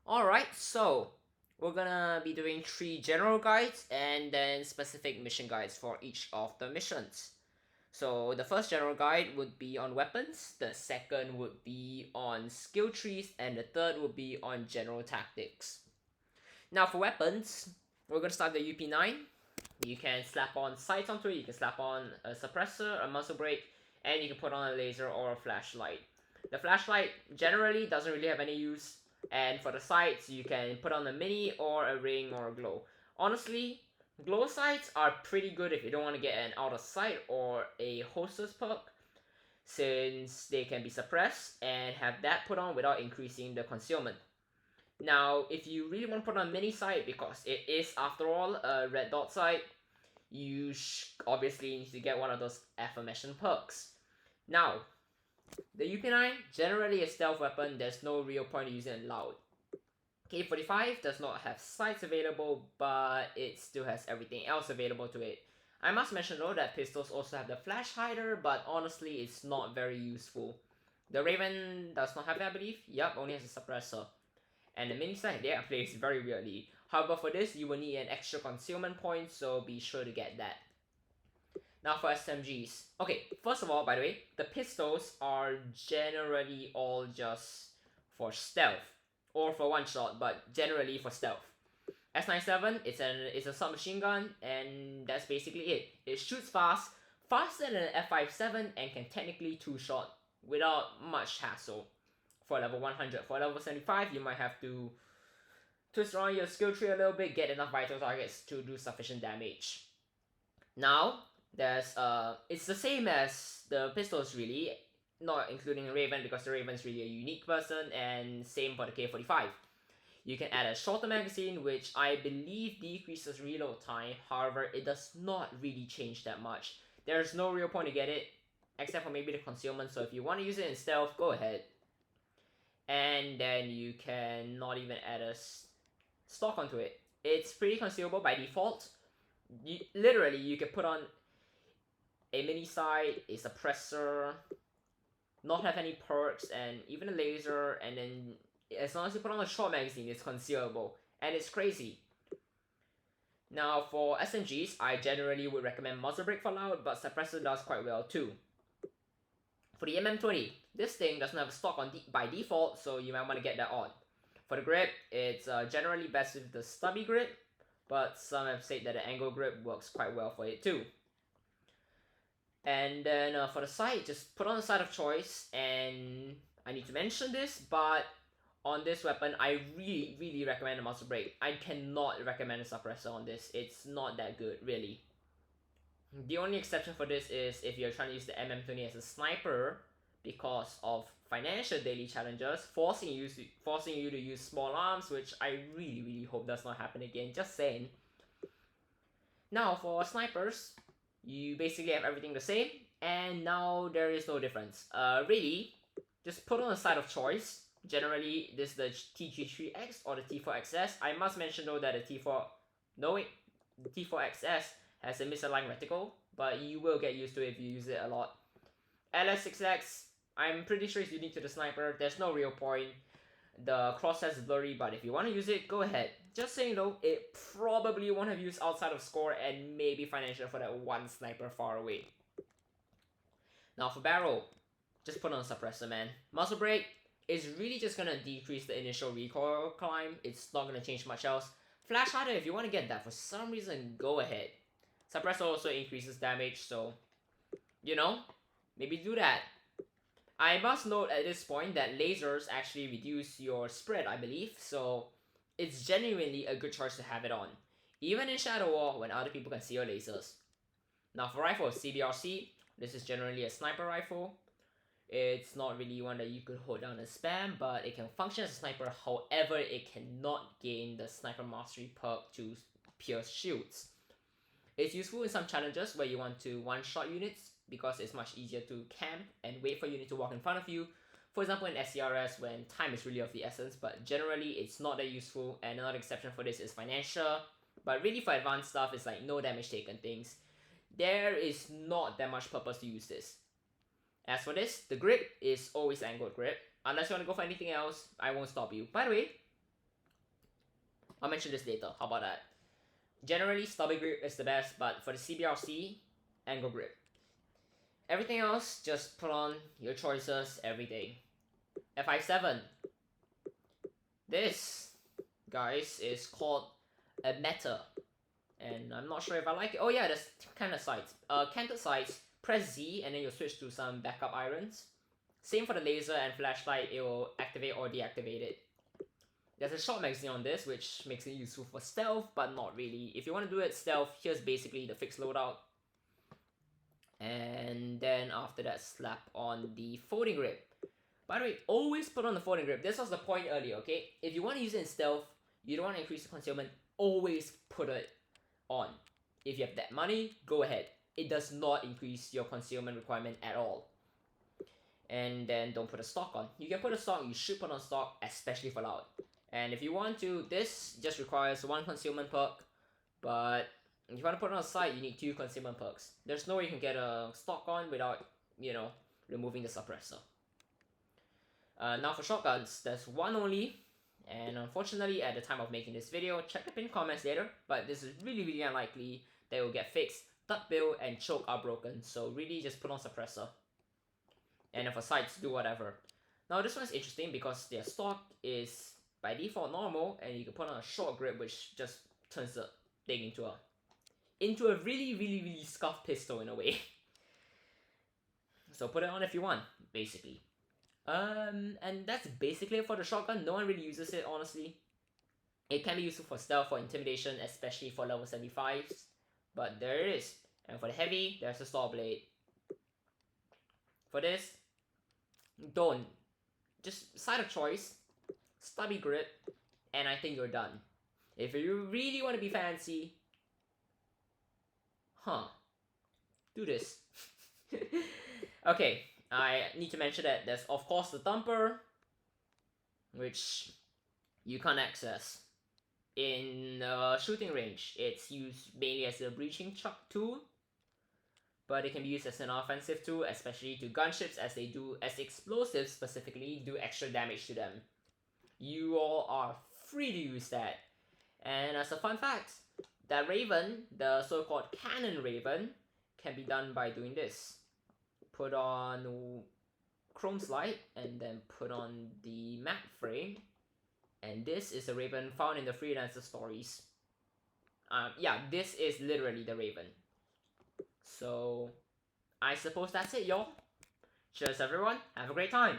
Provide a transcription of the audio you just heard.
Alright, so we're gonna be doing 3 general guides and then specific mission guides for each of the missions. So the first general guide would be on weapons, the second would be on skill trees, and the third would be on general tactics. Now for weapons, we're gonna start the UP9. You can slap on sights onto it, you can slap on a suppressor, a muzzle brake, and you can put on a laser or a flashlight. The flashlight generally doesn't really have any use, and for the sights, you can put on a mini or a ring or a glow. Honestly, glow sights are pretty good if you don't want to get an out of sight or a holster's perk, since they can be suppressed and have that put on without increasing the concealment. Now, if you really want to put on a mini sight, because it is after all a red dot sight, you obviously need to get one of those aforementioned perks. Now, the UP9 generally a stealth weapon, there's no real point in using it loud. K45 does not have sights available, but it still has everything else available to it. I must mention though that pistols also have the flash hider, but honestly it's not very useful. The Raven does not have that, I believe. Yup, only has a suppressor. And the mini sight there plays very weirdly. However, for this you will need an extra concealment point, so be sure to get that. Now for SMGs. Okay, first of all, by the way, the pistols are generally all just for stealth. Or for one shot, but generally for stealth. S97, it's a submachine gun, and that's basically it. It shoots fast, faster than an F57, and can technically two-shot without much hassle for level 100. For level 75, you might have to twist around your skill tree a little bit, get enough vital targets to do sufficient damage. Now, it's the same as the pistols really, not including Raven because the Raven's really a unique person, and same for the K45. You can add a shorter magazine, which I believe decreases reload time, however, it does not really change that much. There's no real point to get it, except for maybe the concealment, so if you want to use it in stealth, go ahead. And then you can not even add a stock onto it. It's pretty concealable by default. Literally, you can put on a mini sight, a suppressor, not have any perks, and even a laser, and then as long as you put on a short magazine, it's concealable, and it's crazy. Now for SMGs, I generally would recommend muzzle brake for loud, but suppressor does quite well too. For the MM20, this thing doesn't have a stock on by default, so you might want to get that on. For the grip, it's generally best with the stubby grip, but some have said that the angle grip works quite well for it too. And then for the sight, just put on the sight of choice, and I need to mention this, but on this weapon, I really recommend the muzzle brake. I cannot recommend a suppressor on this. It's not that good, really. The only exception for this is if you're trying to use the MM20 as a sniper because of financial daily challenges, forcing you to use small arms, which I really hope does not happen again, just saying. Now for snipers, you basically have everything the same, and now there is no difference. Really, just put on a side of choice. Generally, this is the TG3X or the T4XS. I must mention though that the T4XS has a misaligned reticle, but you will get used to it if you use it a lot. LS6X, I'm pretty sure it's unique to the sniper. There's no real point. The crosshair is blurry, but if you want to use it, go ahead. Just saying though, it probably won't have use outside of score and maybe financial for that one sniper far away. Now for barrel, just put on a suppressor, man. Muzzle brake is really just gonna decrease the initial recoil climb. It's not gonna change much else. Flash hider, if you want to get that for some reason, go ahead. Suppressor also increases damage, so you know, maybe do that. I must note at this point that lasers actually reduce your spread, I believe, so it's genuinely a good choice to have it on, even in Shadow War when other people can see your lasers. Now for rifles, CBR-C, this is generally a sniper rifle. It's not really one that you could hold down and spam, but it can function as a sniper, however, it cannot gain the sniper mastery perk to pierce shields. It's useful in some challenges where you want to one-shot units, because it's much easier to camp and wait for units to walk in front of you. For example, in SCRS when time is really of the essence, but generally it's not that useful, and another exception for this is financial. But really for advanced stuff, it's like no damage taken things. There is not that much purpose to use this. As for this, the grip is always angled grip. Unless you want to go for anything else, I won't stop you. By the way, I'll mention this later. How about that? Generally, stubby grip is the best, but for the CBR-C, angle grip. Everything else, just put on your choices every day. Fi7. This, guys, is called a meta. And I'm not sure if I like it. Oh yeah, there's kind of sides. Canted sides, press Z and then you'll switch to some backup irons. Same for the laser and flashlight, it will activate or deactivate it. There's a short magazine on this, which makes it useful for stealth, but not really. If you want to do it stealth, here's basically the fixed loadout. And then after that, slap on the folding grip. By the way, always put on the folding grip. This was the point earlier, okay? If you want to use it in stealth, you don't want to increase the concealment, always put it on. If you have that money, go ahead. It does not increase your concealment requirement at all. And then don't put a stock on. You can put a stock, you should put on stock, especially for loud. And if you want to, this just requires 1 concealment perk, but if you want to put it on a side, you need 2 concealment perks. There's no way you can get a stock on without, you know, removing the suppressor. Now for shotguns, there's one only, and unfortunately at the time of making this video, check the pinned comments later, but this is really unlikely that it will get fixed. Thud bill and choke are broken, so really just put on suppressor. And then for sights, do whatever. Now this one's interesting because their stock is by default normal, and you can put on a short grip which just turns the thing into a really scuffed pistol in a way. So put it on if you want, basically. And that's basically it for the shotgun. No one really uses it, honestly. It can be useful for stealth, for intimidation, especially for level 75s. But there it is. And for the heavy, there's the Sawblade. For this, don't. Just side of choice, stubby grip, and I think you're done. If you really want to be fancy, do this. Okay, I need to mention that there's of course the Thumper, which you can't access. In shooting range, it's used mainly as a breaching chuck tool, but it can be used as an offensive tool, especially to gunships, as explosives specifically do extra damage to them. You all are free to use that. And as a fun fact, that Raven, the so-called Cannon Raven, can be done by doing this. Put on chrome slide and then put on the map frame. And this is the Raven found in the Freelancer stories. Yeah, this is literally the Raven. So, I suppose that's it, y'all. Cheers, everyone. Have a great time.